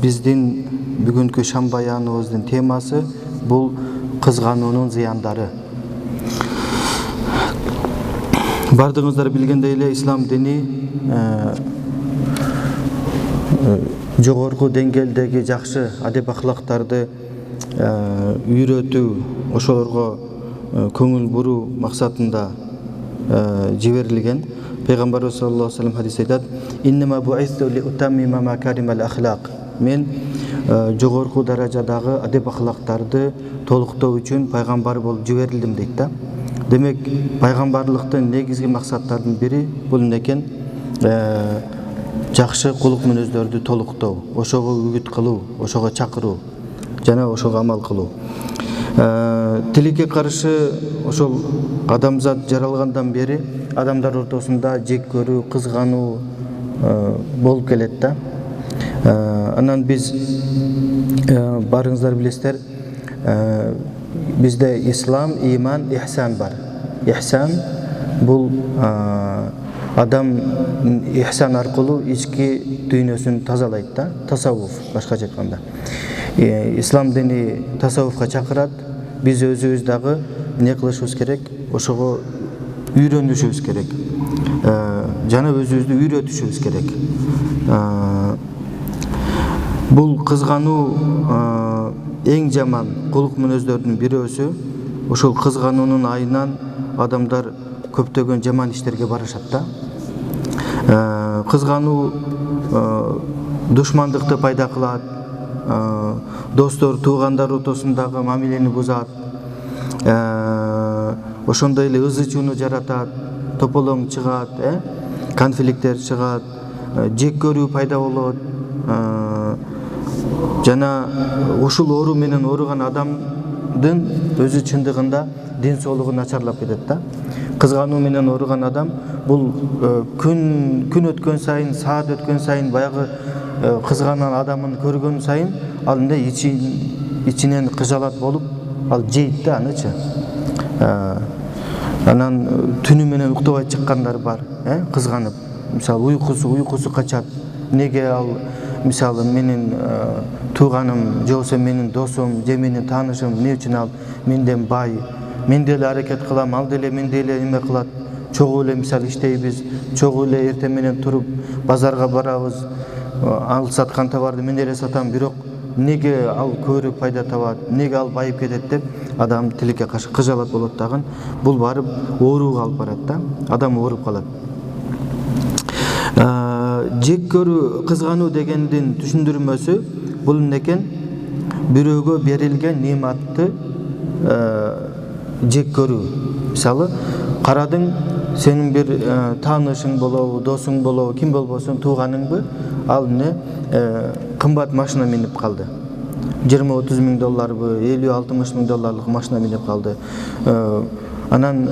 биздин бүгүнкү шам баяныбыздын темасы бул кызгануунун зыяндары. Бардыгыңыздар билгендей эле ислам дини жогорку деңгээлдеги жакшы адеп ахлактарды үйрөтүү, ошолорго көңүл буруу максатында жиберилген. Пейгамбарыбыз саллаллаху алейхи ва саллям хадисте айтат: "Иннама бу'исту ли утаммима макаримал ахлак." Мен жогорку даражадагы адеп ахлактарды толуктоо үчүн пайгамбар болуп жиберилдим дейт да. Демек, пайгамбарлыктын негизги максаттарынын бири бул эмне экен? Жакшы кулук мүнөздөрдү толуктоо, ошого үгүт кылуу, ошого чакыруу жана ошого амал кылуу. Тилекке каршы ошол адамзат жаралгандан бери адамдар ортосунда жек көрүү, кызгануу болуп келет да. Анан биз барыңыздар билесиздер, бизде ислам, иман, ихсан бар. Ихсан бул адам ихсан аркылуу ички дүйнөсүн тазалайт да, тасаввуф башкача айтканда. Ислам дини тасаввуфка чакырат. Биз өзүбүз дагы эмне кылышыбыз керек? Ошого үйрөнүшүбүз керек. Жана өзүбүздү үйрөтүшүбүз керек. Бул кызгануу эң жаман кулук мүнөздөрдүн бирөөсү. Ошол кызгануунун айынан адамдар көптөгөн жаман иштерге барышат да. Кызгануу душмандыкты пайда кылат, достор, туугандар ортосундагы мамилени бузат, ошондой эле ызы-чууну жаратат, тополоң чыгат, конфликттер чыгат, жек көрүү пайда болот. Жана ушул оору менен ооруган адамдын өзү чындыгында ден соолугу начарлап кетет да. Кызгануу менен ооруган адам бул күн өткөн сайын, саат өткөн сайын баягы кызганан адамын көргөн сайын ал эмне ичинен кыжалат болуп, ал жейт да анычы. Анан түнү менен уктабай чыккандар бар, кызганып. Мисалы уйкусу качат. Неге ал мисалы менин тууганым, же болбосо менин досум, же менин таанышым, эмне үчүн ал менден бай, мен деле аракет кылам, ал деле мен деле эме кылат. Чогуу эле мисалы иштейбиз, чогуу эле эртең менен туруп базарга барабыз, ал саткан товарды мен эле сатам, бирок неге ал көбүрөөк пайда табат, неге ал байып кетет деп адам тилекке каршы кыжалат болот дагы. Бул барып ооруга алып барат да. Адам ооруп калат. Жек көрүү, кызгануу дегендин түшүндүрмөсү бул эмне экен? Бирөөгө берилген нематты жек көрүү. Мисалы, карадың, сенин бир таанышың болобу, досуң болобу, ким болбосун, тууганыңбы, ал эмне кымбат машина минип калды. 20-30 миң долларбы, 50-60 миң долларлык машина минип калды. Анан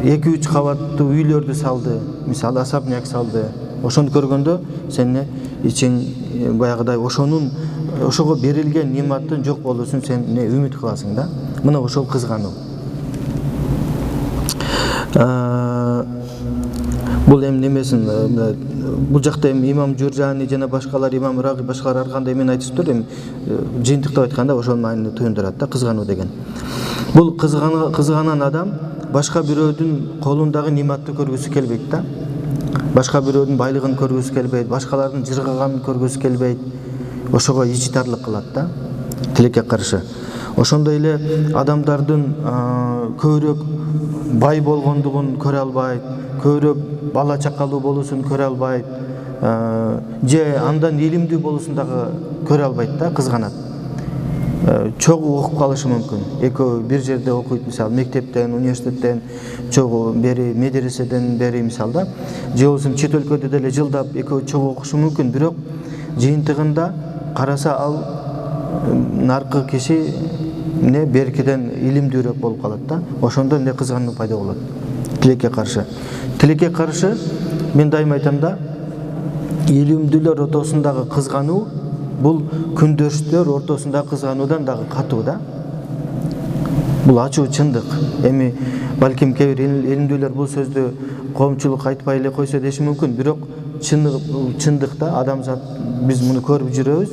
2-3 кабаттуу үйлөрдү салды, мисалы особняк салды. Ошону көргөндө сен ичиң баягыдай ошого берилген нематтын жок болуусун сен үмүт кыласың да. Мына ошол кызгануу. Бул немесин, бул жакта имам Журжани жана башкалар, имам Раги башкалар ар кандай мен айтыштыр, жыйынтыктап айтканда ошонун маанини туюндурат да, кызгануу деген. Бул кызганан адам башка бирөөдүн колундагы нематты көргүсү келбейт да. Башка бирөөдүн байлыгын көргүсү келбейт, башкалардын жыргаганын көргүсү келбейт. Ошого ичитарлык кылат да, тилекке каршы. Ошондой эле адамдардын көбүрөөк бай болгондугун көрө албайт, көбүрөөк бала чакалуу болуусун көрө албайт, же андан илимдүү болуусун дагы көрө албайт да, кызганат. Чогуу окуп калышы мүмкүн. Экөө бир жерде окуйт, мисалы мектептен, университеттен, чогуу бери медреседен бери мисалда, же болбосо чет өлкөдө деле жылдап экөө чогуу окушу мүмкүн, бирок жыйынтыгында караса ал наркы киши беркиден илимдүүрөөк болуп калат да. Ошондо кызгануу пайда болот. Тилекке каршы. Тилекке каршы мен дайыма айтам да, илимдүүлөр ортосундагы кызгануу бул күндөштөр ортосундагы кызгануудан дагы катуу да. Бул ачуу чындык. Эми балким кээ бир илимдүүлөр бул сөздү коомчулук айтпай эле койсо деши мүмкүн, бирок чындык да, адамзат биз муну көрүп жүрөбүз.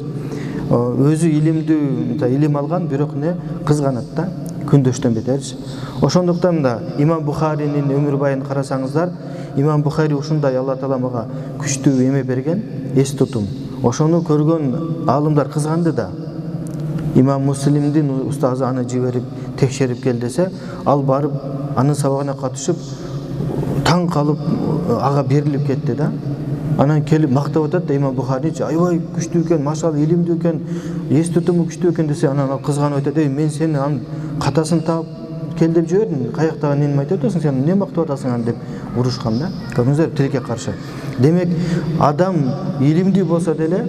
өзү илимдүү, илим алган, бирок не кызганат да, күндөштөн бетерчи. Ошондуктан да Имам Бухаринин өмүр байын карасаңыздар, Имам Бухари ушундай Алла Таала мага күчтүү эме берген, эс тутум. Ошону көргөн аалымдар кызганды да. Имам Муслимдин устазы аны жиберип текшерип кел десе, ал барып анын сабагына катышып таң калып ага берилип кетти да. Анан келип мактап атат да Имам Бухаричи, аябай күчтүү экен, машалла илимдүү экен, эс тутуму күчтүү экен десе, анан ал кызганып айтат, мен сени анын катасын таап кел деп жибердим, каяктагы нени айтып атасың, сен эмне мактап атасың аны деп урушкан да. Көрдүңүздөр, тилекке каршы. Демек, адам илимдүү болсо деле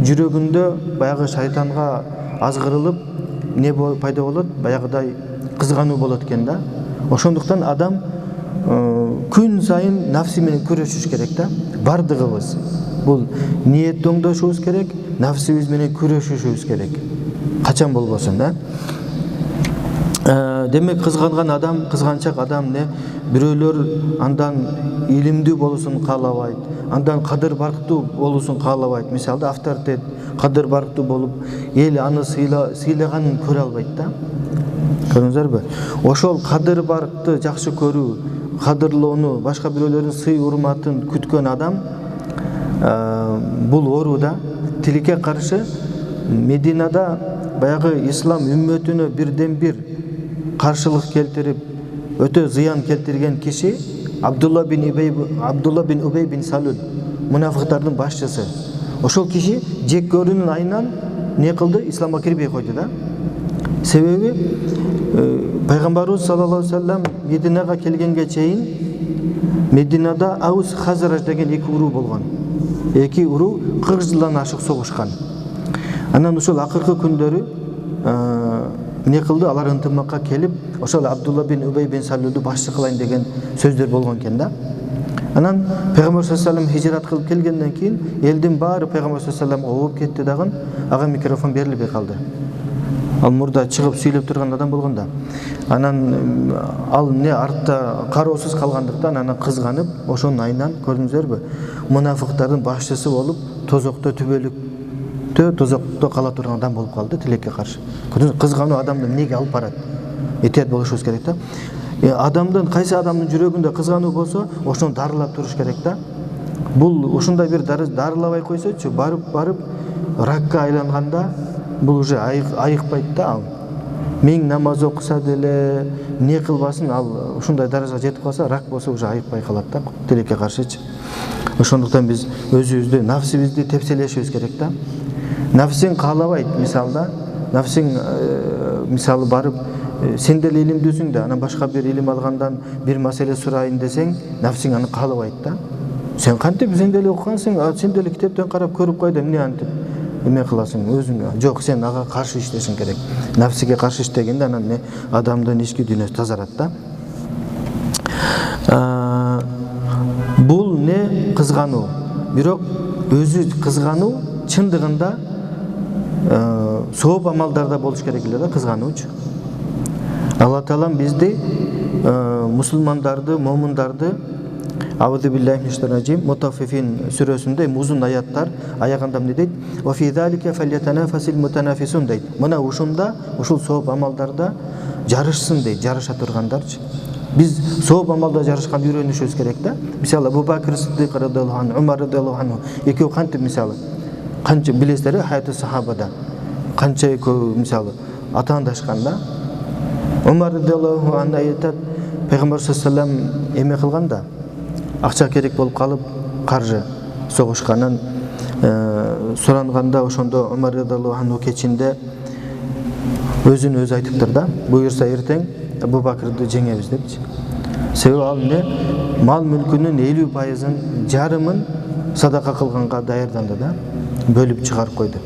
жүрөгүндө баягы шайтанга азгырылып не пайда болот, баягыдай кызгануу болот экен да. Ошондуктан адам күн сайын нафси менен күрөшүш керек да. Бардыгыбыз бул ниет оңдошубуз керек, нафсибиз менен күрөшүшүбүз керек. Качан болбосун да. Демек, кызганган адам, кызганчак адам не бирөөлөр андан илимдүү болуусун каалабайт, андан кадыр барктуу болуусун каалабайт. Мисалда авторитет, кадыр барктуу болуп, эл аны сыйлаганын көрө албайт да. Көрдүңүздөрбү? Ошол кадыр баркты жакшы көрүү, кадырлоону, башка бирөөлөрдүн сый урматын күткөн адам бул оору да. Тилекке каршы Мединада баягы ислам үммөтүнө бирден бир каршылык келтирип, өтө зыян келтирген киши Абдулла бин Убей бин Салул, мунафыктардын башчысы. Ошол киши жек көрүүнүн айынан не кылды? Исламга кирбей койду да. Себеби пайгамбарыбыз саллаллаху алейхи ва саллям Мединага келгенге чейин Мединада Аус Хазраж деген эки уруу болгон. Эки уруу 40 жылдан ашык согушкан. Анан ошол акыркы күндөрү не кылды? Алар ынтымакка келип, ошол Абдулла бин Убей бин Салулду башчы кылайын деген сөздөр болгон экен да. Анан пайгамбар саллаллаху алейхи ва саллям хижрат кылып келгенден кийин элдин баары пайгамбар саллаллаху алейхи ва саллямга ооп кетти дагы, ага микрофон берилбей калды. Ал мурда чыгып сүйлөп турган адам болгон да. Анан ал не артта кароосуз калгандыктан анан кызганып, ошонун айынан, көрдүңүздөрбү, мунафыктардын башчысы болуп, тозокто түбөлүктө, тозокто кала турган адам болуп калды, тилекке каршы. Көрдүңүз, кызгануу адамды эмнеге алып барат? Этият болушубуз керек да. Адамдын, кайсы адамдын жүрөгүндө кызгануу болсо, ошону дарылап туруш керек да. Бул ушундай бир дарылабай койсочу, барып ракка айланганда бул уже айыкпайт да ал. Миң намаз окуса деле, не кылбасын, ал ушундай даражага жетип калса, рак болсо уже айыкпай калат да, тилекке каршычы. Ошондуктан биз өзүбүздү, нафсибизди тепселешибиз керек да. Нафсиң каалабайт, мисалда, нафсиң мисалы барып, сен деле илимдүүсүң да, анан башка бир илим алгандан бир маселе сурайын десең, нафсиң аны каалабайт да. Сен кантип, сен деле окугансың, сен деле китептен карап көрүп койду, эмне антип эме кыласың өзүңө? Жок, сен ага каршы иштешиң керек. Нафсиге каршы иштегенде анан не адамдын ички дүйнөсү тазарат да. Бул не кызгануу. Бирок өзү кызгануу чындыгында сооп амалдарда болуш керек эле да, кызгануучу. Алла Таалам бизди, мусулмандарды, момундарды, Аузу биллахи минаш-шайтанир-раджим, Мутаффифин сүрөсүндө узун аяттар, аягында эмне дейт? Ва фи залика фальятанафасил мутанафисун дейт. Мына ушунда, ушул сооп амалдарда жарышсын дейт, жарыша тургандарчы. Биз сооп амалда жарышкан үйрөнүшүбүз керек да. Мисалы Абу Бакр Сиддик радhiyallahu анху, Умар радhiyallahu анху, экөө кантип, мисалы, канча билесиздер, хаятты сахабада канча экөө мисалы атаандашкан да. Умар радhiyallahu анху айтат, пайгамбар саллаллаху алейхи ва саллям эме кылганда, акча керек болуп калып, каржы согушканын суранганда, ошондо Умар радhiyallahu анху кечинде өзүн өзү айтыптыр да, буюрса эртең Абу Бакрды жеңебиз депчи. Себеби ал эмне? Мал мүлкүнүн 50%-ын, жарымын садака кылганга даярданды да, бөлүп чыгарып койду.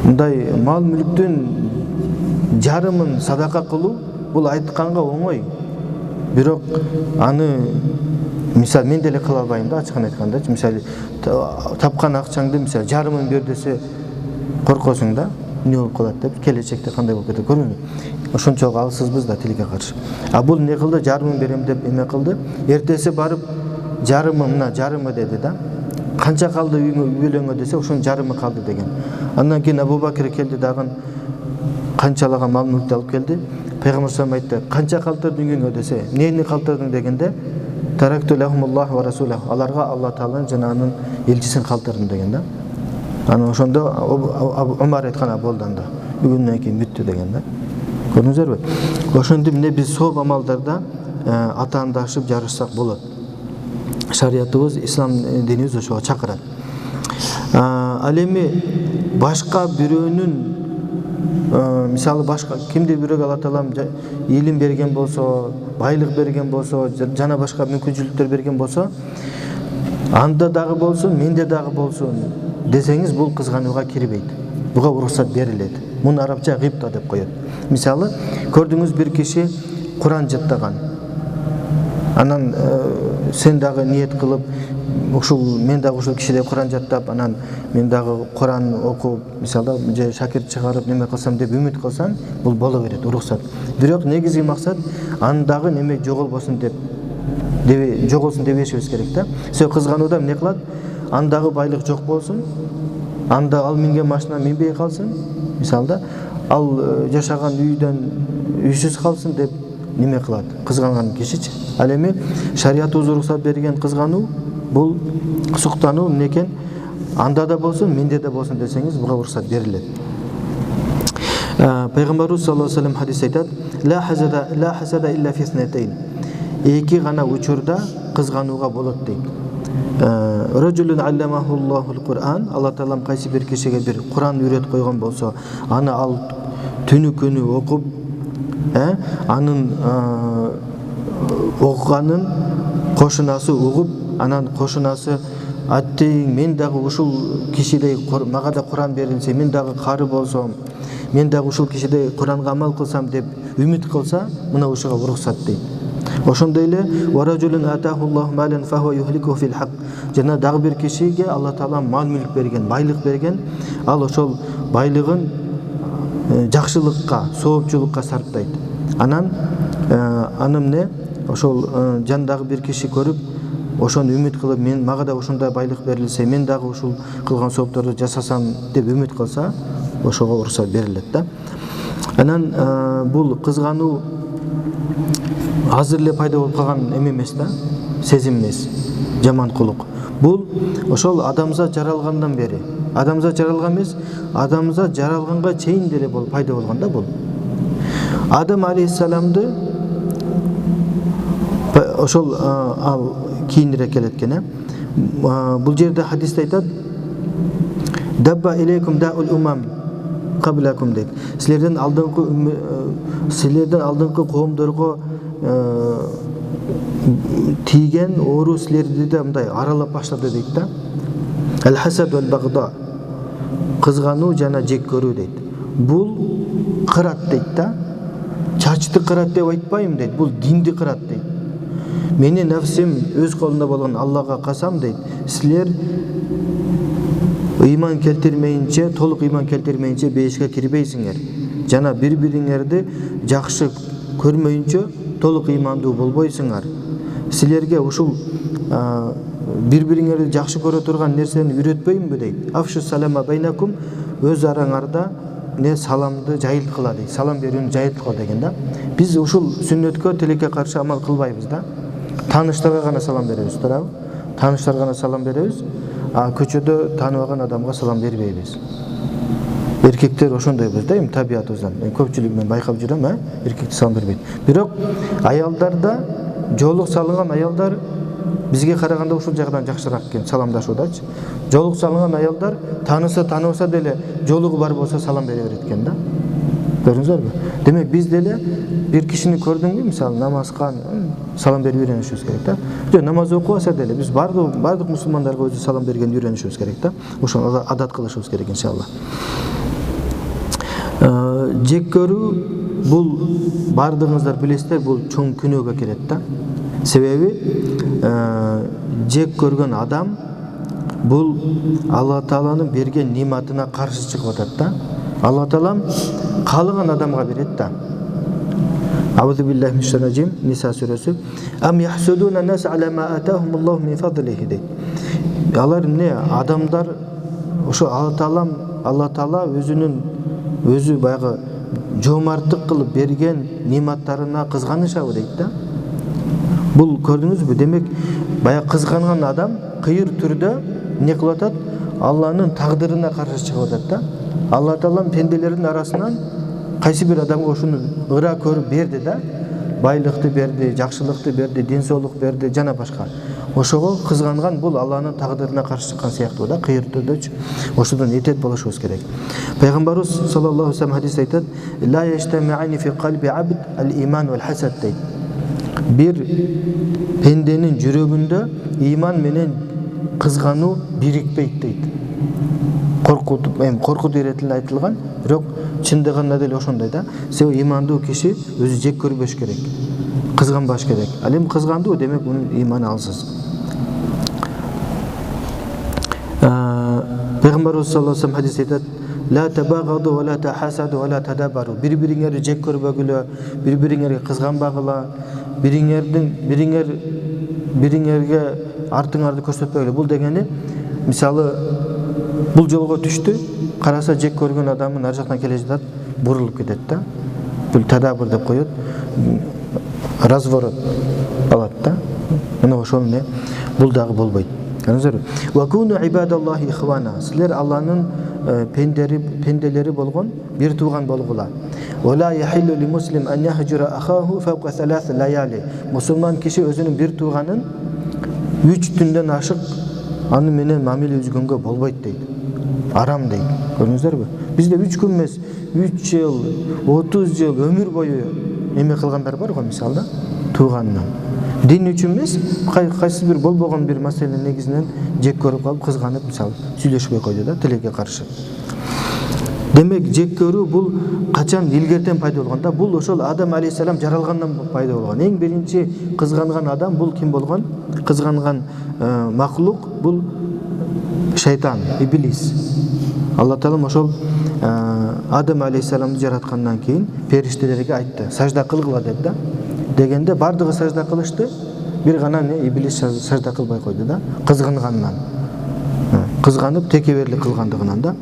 Мындай мал мүлктүн жарымын садака кылуу бул айтканга оңой. Бирок аны мисалы мен деле кыла албайм да, ачыгын айткандачы. Мисалы тапкан акчаңды мисалы жарымын бер десе коркосуң да, эмне болуп калат деп, келечекте кандай болуп кетет көрдүңүзбү? Ошончолук алсызбыз да тилекке каршы. А бул не кылды? Жарымын берем деп эме кылды. Эртеси барып жарымы, мына жарымы деди да. Канча калды үйлөнгө десе, ошонун жарымы калды деген. Андан кийин Абу Бакир келди дагы канчалаган мал мүлктү алып келди. Пайгамбар салам айтты: "Канча калтырдың үйүңө?" десе, "Эмнени калтырдың?" дегенде, "Таракту лахумуллах ва расулаху." Аларга Алла Тааланын жана анын элчисин калтырдым деген да. Анан ошондо Умар айткан: "Болду анда. Бүгүндөн кийин бүттү" деген да. Көрдүңүзөрбү? Ошондо эмне биз сооп амалдарда атаандашып жарышсак болот. Шариятыбыз, ислам динибиз ошого чакырат. Ал эми башка бирөөнүн мисалы башка кимдир бирөөгө Алла Таалам илим берген болсо, байлык берген болсо, жана башка мүмкүнчүлүктөр берген болсо, анда дагы болсун, менде дагы болсун десеңиз, бул кызганууга кирбейт. Буга уруксат берилет. Муну арабча гыпта деп коет. Мисалы, көрдүңүз бир киши Куран жаттаган. Анан сен дагы ниет кылып, ушул мен дагы ушул кишидей Куран жаттап, анан мен дагы Куран окуп, мисалы, же шакирт чыгарып неме кылсам деп үмүт кылсаң, бул боло берет, уруксат. Бирок негизги максат андагы неме жоголбосун деп, жоголсун дебешибиз керек да. Себеби кызганууда эмне кылат? Андагы байлык жок болсун, анда ал минген машина минбей калсын, мисалда, ал жашаган үйдөн үйсүз калсын деп неме кылат? Кызганган кишичи. Ал эми шариятыбыз уруксат берген кызгануу бул суктануу эмне экен? Анда да болсун, менде да болсун десеңиз, буга уруксат берилет. Пайгамбарыбыз саллаллаху алейхи ва саллям хадис айтат: "Ла хасада илля фи итнатейн." Эки гана учурда кызганууга болот дейт. Раджулун алламахуллахул Кур'ан, Алла Таалам кайсы бир кишиге бир Куран үйрөтүп койгон болсо, аны ал түнү күнү окуп, анын окуганын кошунасы угуп, анан кошунасы аттейин, мен дагы ушул кишидей мага да Куран берилсе, мен дагы кары болсом, мен дагы ушул кишидей Куранга амал кылсам деп үмүт кылса, мына ушуга уруксат дейт. Ошондой эле варажулун атахуллаху малан фаху юхликуху фил хак. Жана дагы бир кишиге Алла Таала мал мүлк берген, байлык берген, ал ошол байлыгын жакшылыкка, соопчулукка сарптайт. Анан эмне? Ошол жандагы бир киши көрүп, ошону үмүт кылып, мен мага да ушундай байлык берилсе, мен дагы ушул кылган соопторду жасасам деп үмүт кылса, ошого уруксат берилет да. Анан бул кызгануу азыр эле пайда болуп калган эме эмес да, сезим эмес, жаман кулук. Бул ошол адамзат жаралгандан бери, адамзат жаралган эмес, адамзат жаралганга чейин деле пайда болгон да бул. Адам алейхиссаламды ошол ал кийинирээк келет экен. Бул жерде хадисте айтат: "Дабба илейкум даул умам каблакум" дейт. Силерден алдыңкы коомдорго тийген оору силерди да мындай аралап баштады дейт да. Ал-хасад вал багда. Кызгануу жана жек көрүү дейт. Бул кырат дейт да. Чачты кырат деп айтпайм дейт. Бул динди кырат дейт. Менин нафсим өз колунда болгон Аллага касам дейт. Силер ыйман келтирмейинче, толук ыйман келтирмейинче бейишке кирбейсиңер. Жана бири-бириңерди жакшы көрмөйүнчө толук ыймандуу болбойсуңар. Силерге ушул бири-бириңерди жакшы көрө турган нерсени үйрөтпөймүнбү дейт. Афшу салама байнакум, өз араңарда саламды жайылткыла дейт. Салам берүүнү жайылткыла деген да. Биз ушул сүннөткө, тилекке каршы амал кылбайбыз да. Тааныштарга гана салам беребиз, туурабы? Тааныштарга гана салам беребиз, көчөдө тааныбаган адамга салам бербейбиз. Эркектер ошондойбуз да, табиятыбыздан. Мен көпчүлүк мен байкап жүрөм, эркектер салам бербейт. Бирок аялдарда жолук салынган аялдар бизге караганда ушул жагдан жакшыраак экен саламдашуудачы. Жолук салынган аялдар тааныбаса деле жолугу бар болсо салам бере берет экен да. Көрдүңүзбү? Демек биз деле бир кишини көрдүңбү, мисалы намазга салам берип үйрөнүшүбүз керек да. Жок, намаз окубаса деле биз бардык мусулмандарга өзү салам бергенди үйрөнүшүбүз керек да. Ошону адат кылышыбыз керек иншалла. Жек көрүү бул бардыгыңыздар билесиздер, бул чоң күнөөгө кирет да. Себеби жек көргөн адам бул Алла Тааланын берген нематына каршы чыгып атат да. Алла Таалам каалаган адамга берет да. Аузу биллахи минаш раджим, Ниса сүрөсү. Ам яхсудуна нас ала ма атахумуллаху мин фадлихи дейт. Алар эмне? Адамдар ошо Алла Таалам Алла Таала өзү баягы жомарттык кылып берген нематтарына кызганышабы дейт да. Бул көрдүңүзбү? Демек, баягы кызганган адам кыйыр түрдө не кылып атат? Алланын тагдырына каршы чыгып атат да. Алла Таала пенделердин арасынан кайсы бир адамга ушуну ыра көрүп берди да. Байлыкты берди, жакшылыкты берди, ден соолук берди жана башка. Ошого кызганган бул Алланын тагдырына каршы чыккан сыяктуу да, кыйыр түрдөчү. Ошодон этет болушубуз керек. Пайгамбарыбыз саллаллаху алейхи ва саллям хадисте айтат: "Ла яштами'ани фи калби абд ал-иман вал хасад" дейт. Бир пенденин жүрөгүндө иман менен кызгануу бирикпейт дейт. Коркутуу иретинде айтылган, бирок чындыгында деле ошондой да. Себеби имандуу киши өзү жек көрбөш керек, кызганбаш керек. Ал эми кызгандуу, демек мунун иманы алсыз. Пайгамбарыбыз саллаллаху алейхи ва саллям хадисте айтат: "Ла табагаду ва ла тахасаду ва ла тадабару". Бири-бириңерди жек көрбөгүлө, бири-бириңерге кызганбагыла, бириңерге артыңарды көрсөтпөгүлө. Бул дегени, мисалы, бул жолго түштү, караса жек көргөн адамын ар жактан келе жатат, бурулуп кетет да. Бул тадабур деп коет, разворот алат да. Мына ошол не, бул дагы болбойт. Көрдүңүзбү? "Ва куну ибадаллахи ихвана". Силер Алланын пенделери болгон бир тууган болгула. "Ва ла яхиллу ли муслим ан яхжура ахаху фавqa салас лаяли". Мусулман киши өзүнүн бир тууганын 3 түндөн ашык аны менен мамиле үзгөнгө болбойт дейт. Арам дейт. Көрдүңүздөрбү? Бизде 3 күн эмес, 3 жыл, 30 жыл өмүр бою эме кылгандар бар го, мисалда, тууганынан. Дин үчүн эмес, кайсы бир болбогон бир маселенин негизинен жек көрүп калып, кызганып, мисалы, сүйлөшпөй койду да, тилекке каршы. Демек, жек көрүү бул качан илгертен пайда болгон да? Бул ошол Адам алейхиссалам жаралгандан пайда болгон. Эң биринчи кызганган адам бул ким болгон? Кызганган махлук бул шайтан, иблис. Алла Таала ошол Адам алейхиссаламды жараткандан кийин периштелерге айтты: "Сажда кылгыла" деп да. Дегенде бардыгы сажда кылышты, бир гана иблис сажда кылбай койду да, кызгангандан. Кызганып текеберлик кылгандыгынан да.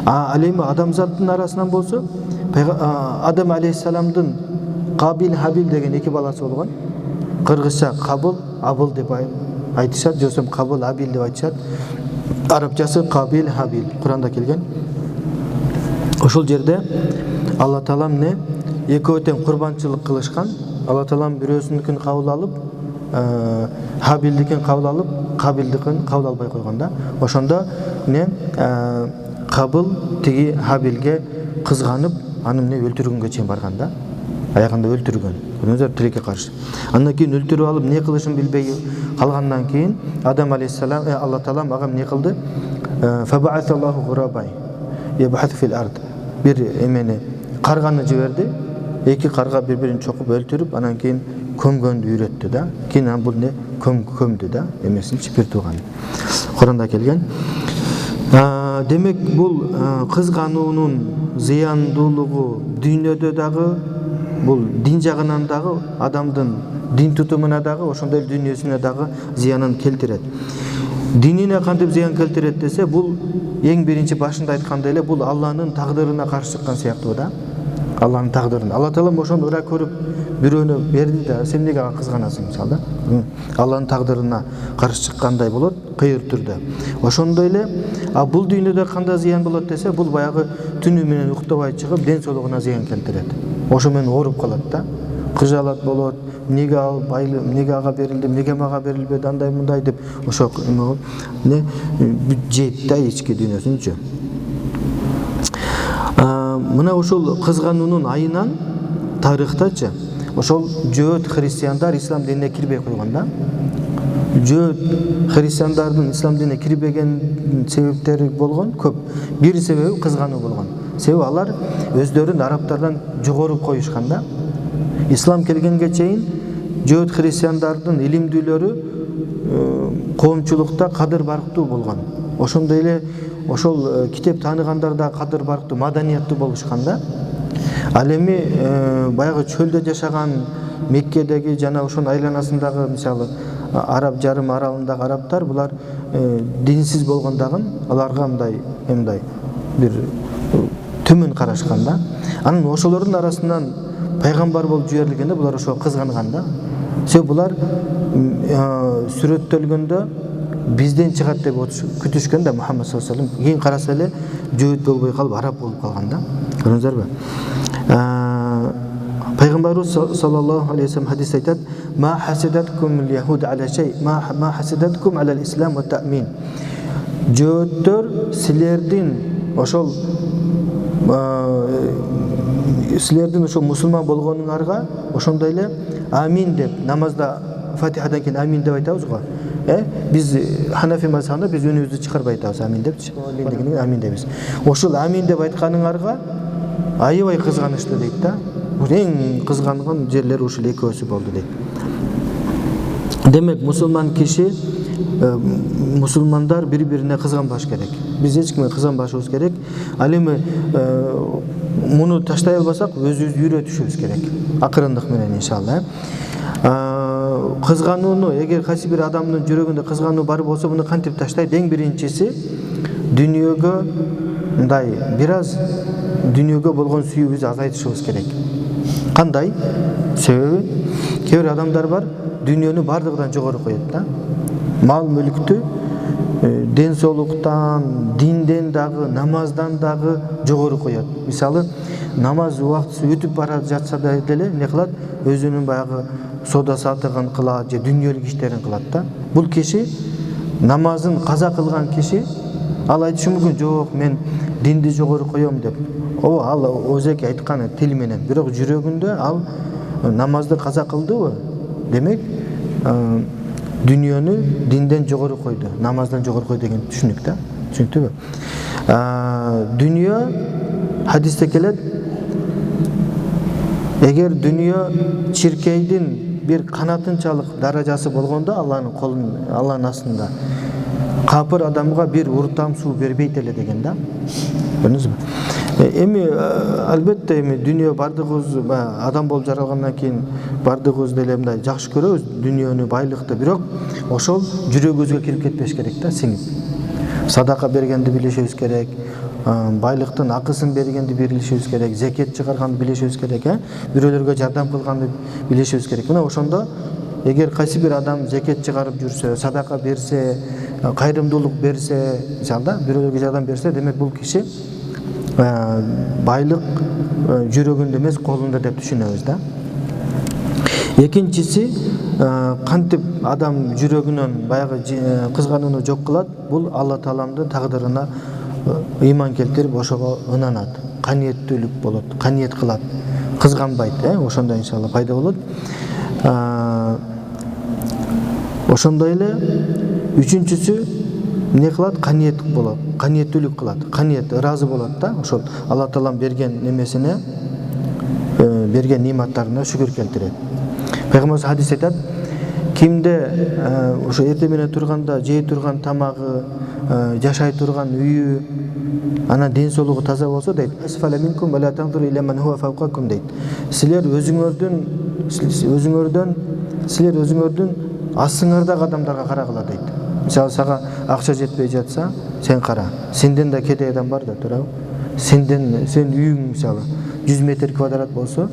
Ал эми адамзаттын арасынан болсо, Адам алейхиссаламдын Кабил Хабил деген 2 баласы болгон. Кыргызча Кабыл, Абыл деп айтышат, же болбосо Кабыл Абил деп айтышат. Арабчасы Кабил Хабил, Куранда келген. Ошол жерде Алла Таала эмне? Экөө тең курбанчылык кылышкан. Алла Таала бирөөсүнүкүн кабыл алып, Хабилдикин кабыл алып, Кабилдикин кабыл албай койгон да. Ошондо эмне? Кабыл тиги Хабилге кызганып, аны эмне өлтүргөнгө чейин барган да. Аягында өлтүргөн. Көрдүңүздөр, тилекке каршы. Андан кийин өлтүрүп алып, не кылышын билбей калгандан кийин Адам алейхиссалам, Алла Таала мага эмне кылды? Фабааталлаху гурабай ябхат фил ард. Бир эмени карганы жиберди. 2 карга бири-бирин чокуп өлтүрүп, анан кийин көмгөндү үйрөттү да. Кийин бул не көмдү да, эмесинчи бир тууган. Куранда келген. Демек, бул кызгануунун зыяндуулугу дүйнөдө дагы, бул дин жагынан дагы, адамдын дин тутумуна дагы, ошондой дүйнөсүнө дагы зыянын келтирет. Динине кантип зыян келтирет десе, бул эң биринчи башында айткандай эле, бул Алланын тагдырына каршы чыккан сыяктуу да. Алланын тагдырына. Алла Таала ошону ыра көрүп бирөөнү берди да, сен эмнеге кызганасың, мисалы? Алланын тагдырына каршы чыккандай болот, кыйыр түрдө. Ошондой эле, бул дүйнөдө кандай зыян болот десе, бул баягы түнү менен уктабай чыгып, ден соолугуна зыян келтирет. Ошо менен ооруп калат да. Кыжалат болот, эмнеге эмнеге ага берилди, эмнеге мага берилбеди, андай мындай деп, ошо эмне жейт да ички дүйнөсүнчү. Мына ошол кызгануунун айынан тарыхтачы, ошол жөөт христиандар ислам динине кирбей койгон да. Жөөт христиандардын ислам динине кирбеген себептери болгон көп. Бир себеби кызгануу болгон. Себеби алар өздөрүн арабтардан жогору коюшкан да. Ислам келгенге чейин жөөт христиандардын илимдүүлөрү коомчулукта кадыр барктуу болгон. Ошондой эле ошол китеп тааныгандар да кадыр барктуу, маданияттуу болушкан да. Ал эми баягы чөлдө жашаган Меккедеги жана ошонун айланасындагы, мисалы, Араб жарым аралындагы арабтар, булар динсиз болгондагын аларга мындай бир төмөн карашкан да. Анан ошолордун арасынан пайгамбар болуп жиберилгенде булар ошого кызганган да. Себеби булар сүрөттөлгөндө бизден чыгат деп күтүшкөн да Мухаммад саллаллаху алейхи вассалам. Кийин караса эле жөөт болбой калып араб болуп калган да. Көрдүңүздарбы? Пайгамбарыбыз саллаллаху алейхи вассалам хадисте айтат: "Ма хасидаткум al-yahud ala shay, ma hasidatkum ala al-islam wa ta'min." Жөөттөр силердин ошол мусулман болгонуңарга ошондой эле амин деп намазда Фатихадан кийин амин деп айтабыз го. Биз Ханафи мазхабында биз үнүбүздү чыгарбай айтабыз амин депчи. Амин дейбиз. Ошол амин деп айтканыңарга аябай кызганышты дейт да. Эң кызганган жерлери ушул экөөсү болду дейт. Демек мусулмандар бири-бирине кызганбаш керек. Биз эч кимге кызганбашыбыз керек. Ал эми муну таштай албасак өзүбүздү үйрөтүшүбүз керек. Акырындык менен иншалла. Кызганууну, эгер кайсы бир адамдын жүрөгүндө кызгануу бар болсо, муну кантип таштайт? Эң биринчиси дүйнөгө мындай бир аз дүйнөгө болгон сүйүүбүздү азайтышыбыз керек. Кандай? Себеби кээ бир адамдар бар, дүйнөнү бардыгынан жогору коет да. Мал мүлктү ден соолуктан, динден дагы, намаздан дагы жогору коет. Мисалы, намаз убактысы өтүп бара жатса деле эмне кылат? Өзүнүн баягы сода сатыгын кылат же дүйнөлүк иштерин кылат да. Бул киши намазын каза кылган киши ал айтышы мүмкүн, жок, мен динди жогору коем деп. Ал өзеки айтканы тил менен, бирок жүрөгүндө ал намазды каза кылдыбы? Демек, дүйнөнү динден жогору койду, намаздан жогору койду деген түшүнүк да. Түшүнүктүбү? Дүйнө хадисте келет, эгер дүйнө чиркейдин бир канатынчалык даражасы болгондо Алланын астында капыр адамга бир уртам суу бербейт эле деген да. Көрдүңүзбү? Эми албетте дүйнө бардыгыбыз адам болуп жаралгандан кийин бардыгыбыз деле мындай жакшы көрөбүз дүйнөнү, байлыкты, бирок ошол жүрөгүбүзгө кирип кетпеш керек да, сиңип. Садака бергенди билишибиз керек, байлыктын акысын бергенди билишибиз керек, зекет чыгарганды билишибиз керек, бирөөлөргө жардам кылганды билишибиз керек. Мына ошондо эгер кайсы бир адам зекет чыгарып жүрсө, садака берсе, кайрымдуулук берсе, мисалда бирөөлөргө жардам берсе, демек бул киши байлык жүрөгүндө эмес, колунда деп түшүнөбүз да. Экинчиси, кантип адам жүрөгүнөн баягы кызганууну жок кылат? Бул Алла Тааланын тагдырына ыйман келтирип, ошого ынанат, каниеттүүлүк болот, каниет кылат, кызганбайт, ошондо иншалла пайда болот. Ошондой эле үчүнчүсү эмне кылат? Каниет болот, каниеттүүлүк кылат, каниет, ыраазы болот да, ошол Алла Таалам берген немесине, берген нематтарына шүгүр келтирет. Пайгамбарыбыз хадисте айтат: кимде ошо эртең менен турганда жей турган тамагы, жашай турган үйү, анан ден соолугу таза болсо дейт, асфала минкум ва ла танзуру иля ман хува фавкакум дейт. Силер өзүңөрдүн астыңардагы адамдарга карагыла дейт. Мисалы, сага акча жетпей жатса, сен кара. Сенден да кедей адам бар да, туурабы? Сен үйүң мисалы 100 метр квадрат болсо,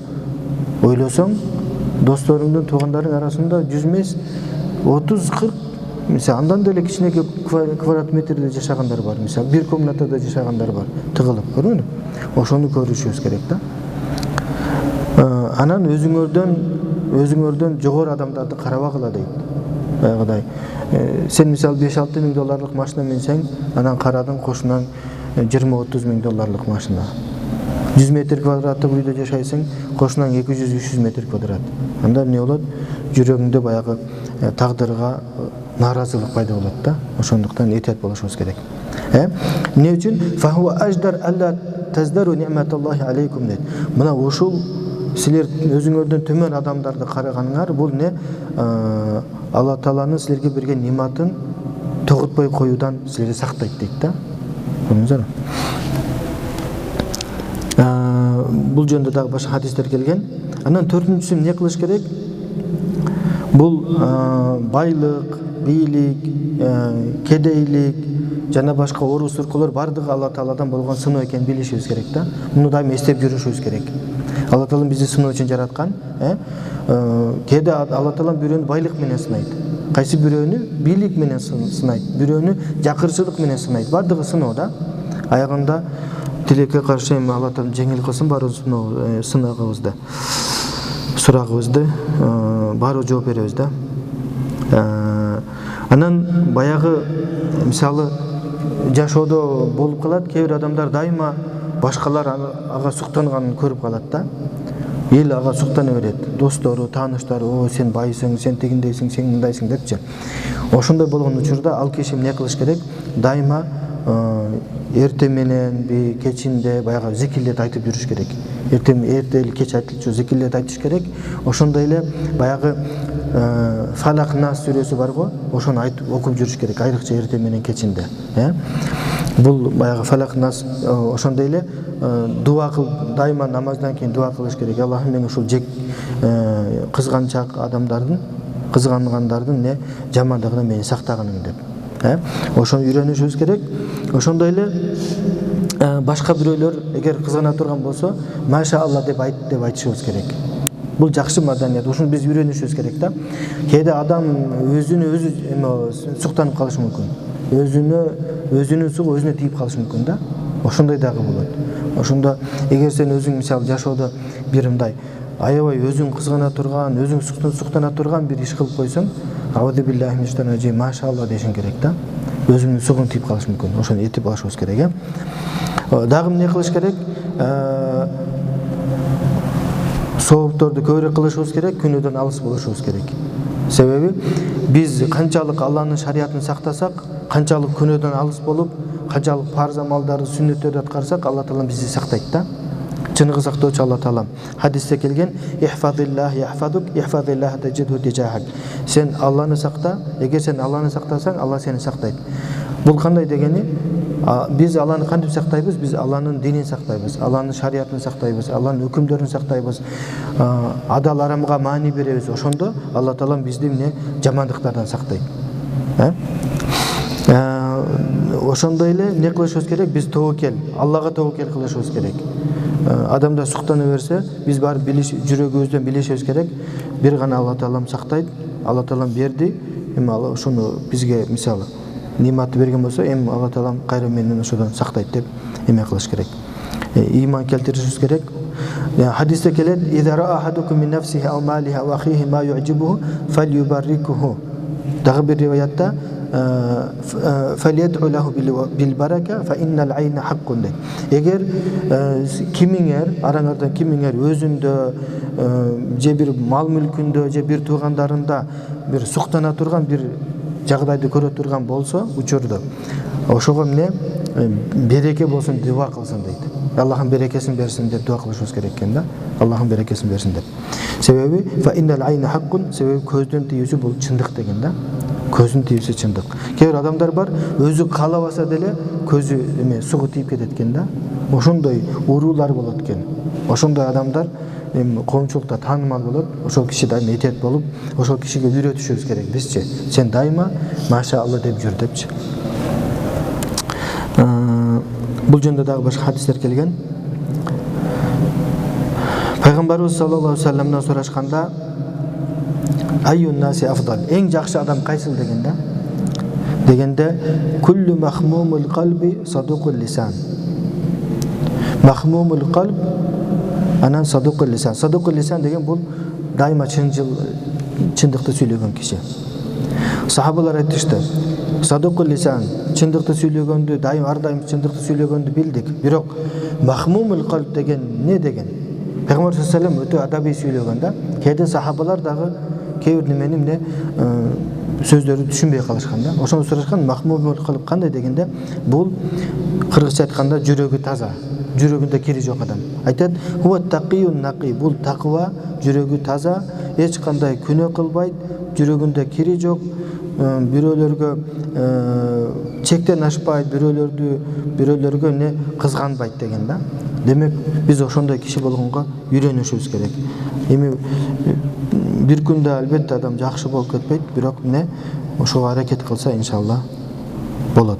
ойлосоң, досторуңдун, туугандарың арасында 100 эмес, 30-40, мисалы, андан деле кичинекей квадрат метрде жашагандар бар, мисалы, бир комнатада жашагандар бар, тыгылып, көрдүңүзбү? Ошону көрүшүбүз керек да. Анан өзүңөрдөн жогору адамдарды карабагыла дейт. Баягыдай, сен мисалы $5-6 миң долларлык машина минсең, анан карадың кошунан $20-30 миң долларлык машина. 100 метр квадраттык үйдө жашайсың, кошунан 200-300 метр квадрат. Анда эмне болот? Жүрөгүңдө баягы тагдырга нааразылык пайда болот да. Ошондуктан этият болушубуз керек. Эмне үчүн? Фахуа аждар алла таздару ниъматаллахи алейкум дейт. Мына ушул силер өзүңөрдөн төмөн адамдарды караганыңар, бул не? Алла Тааланын силерге берген нематын тогутпой коюудан силерди сактайт дейт да. Көрдүңүздөр? Бул жөнүндө дагы башка хадистер келген. Анан төртүнчүсү эмне кылыш керек? Бул байлык, бийлик, кедейлик, жана башка оору суркулар бардыгы Алла Тааладан болгон сыноо экенин билишибиз керек да. Муну дайыма эстеп жүрүшүбүз керек. Алла Таала бизди сыноо үчүн жараткан. Кээде Алла Таала бирөөнү байлык менен сынайт. Кайсы бирөөнү бийлик менен сынайт. Бирөөнү жакырчылык менен сынайт. Бардыгы сыноо да. Аягында тилекке каршы эми Алла Таала жеңил кылсын баарыбыз сынагыбызды. Сурагыбызды баары жооп беребиз да. Анан баягы мисалы жашоодо болуп калат, кээ бир адамдар дайыма башкалар ага суктанганын көрүп калат да. Эл ага суктана берет. Достору, тааныштары, "О, сен байсың, сен тигиндейсиң, сен мындайсың" депчи. Ошондой болгон учурда ал киши эмне кылыш керек? Дайыма эрте менен кечинде баягы зикирлет айтып жүрүш керек. Эрте эле кеч айтылчу зикирлет айтыш керек. Ошондой эле баягы Фалак Нас сүрөсү бар го, ошону айтып окуп жүрүш керек, айрыкча эрте менен кечинде. Бул баягы Фалак Нас ошондой эле дуа кыл, дайыма намаздан кийин дуа кылыш керек. Аллахым мени ушул кызганчак адамдардын, кызгангандардын жамандыгынан мени сактаганың деп. Ошону үйрөнүшүбүз керек. Ошондой эле башка бирөөлөр эгер кызгана турган болсо, "Маша Алла" деп айтышыбыз керек. Бул жакшы маданият. Ошону биз үйрөнүшүбүз керек да. Кээде адам өзүнө суктанып калышы мүмкүн. Өзүнүн сугу өзүнө тийип калышы мүмкүн да. Ошондой дагы болот. Ошондо эгер сен өзүң мисалы жашоодо бир мындай аябай өзүң кызгана турган, өзүң суктана турган бир иш кылып койсоң, "Аузу биллахи минаш шайтанир раджим, маша Алла" дешиң керек да. Өзүңнүн сугуң тийип калышы мүмкүн. Ошону этип алышыбыз керек. Дагы эмне кылыш керек? Соопторду көбүрөөк кылышыбыз керек, күнөөдөн алыс болушубуз керек. Себеби биз канчалык Алланын шариятын сактасак, канчалык күнөөдөн алыс болуп, канчалык парз амалдарды, сүннөттөрдү аткарсак, Алла Таала бизди сактайт да. Чыныгы сактоочу Алла Таала. Хадисте келген: "Ихфазиллах яхфазук, ихфазиллах таджидху тижахак." Сен Алланы сакта, эгер сен Алланы сактасаң, Алла сени сактайт. Бул кандай дегени? Биз Алланы кантип сактайбыз? Биз Алланын динин сактайбыз, Алланын шариятын сактайбыз, Алланын өкүмдөрүн сактайбыз, адал арамга маани беребиз. Ошондо Алла Таала бизди жамандыктардан сактайт. Ошондой эле эмне кылышыбыз керек? Биз тоокел, Аллага тоокел кылышыбыз керек. Адамдар суктана берсе, биз барып жүрөгүбүздөн билишибиз керек. Бир гана Алла Таалам сактайт, Алла Таалам берди, эми Алла ошону бизге мисалы ниматты берген болсо, эми Алла Таалам кайра менден ошодон сактайт деп эме кылыш керек. Иман келтиришибиз керек. Хадисте келет: "Иза ра ахадукум мин нафсихи ау малихи ау ахихи ма ю'джибуху фальюбаррикуху." Дагы бир риваятта "Фаляд'у лаху бил барака фа иннал айна хаккун." Эгер кимиңер, араңардан кимиңер өзүндө же бир мал мүлкүндө же бир туугандарында бир суктана турган бир жагдайды көрө турган болсо, учурда ошого береке болсун деп дуа кылсын дейт. Аллахым берекесин берсин деп дуа кылышыбыз керек экен да. Аллахым берекесин берсин деп. Себеби фа иннал айна хаккун, себеби көздөн тийүүсү бул чындык деген да. Көздүн тийүүсү чындык. Кээ бир адамдар бар, өзү каалабаса деле көзү сугу тийип кетет экен да. Ошондой уруулар болот экен. Ошондой адамдар коомчулукта таанымал болот. Ошол киши дайыма этет болуп, ошол кишиге үйрөтүшүбүз керек бизчи. Сен дайыма маша Алла деп жүр депчи. Бул жөнүндө дагы башка хадистер келген. Пайгамбарыбыз саллаллаху алейхи ва салламдан сурашканда: "Айюн наси афдал?" Эң жакшы адам кайсыл дегенде, "Куллу махмумул калби садуқул лисан." Махмумул калб анан садуқул лисан. Садуқул лисан деген бул дайыма чындыкты сүйлөгөн киши. Сахабалар айтышты: "Садуқул лисан, чындыкты сүйлөгөндү, ар дайым чындыкты сүйлөгөндү билдик. Бирок махмумул калб деген не деген?" Пайгамбар саллаллаху алейхи ва саллям өтө адабий сүйлөгөн да. Кээде сахабалар дагы кээ бир сөздөрү түшүнбөй калышкан да. Ошону сурашкан: "Махмумул калб кандай?" дегенде, бул кыргызча айтканда жүрөгү таза, жүрөгүндө кири жок адам. Айтат: "Хува тақиюн нақи." Бул таква, жүрөгү таза, эч кандай күнөө кылбайт, жүрөгүндө кири жок, бирөөлөргө чектен ашпайт, бирөөлөргө кызганбайт деген да. Демек биз ошондой киши болгонго үйрөнүшүбүз керек. Эми бир күндө албетте адам жакшы болуп кетпейт, бирок ошого аракет кылса иншалла болот.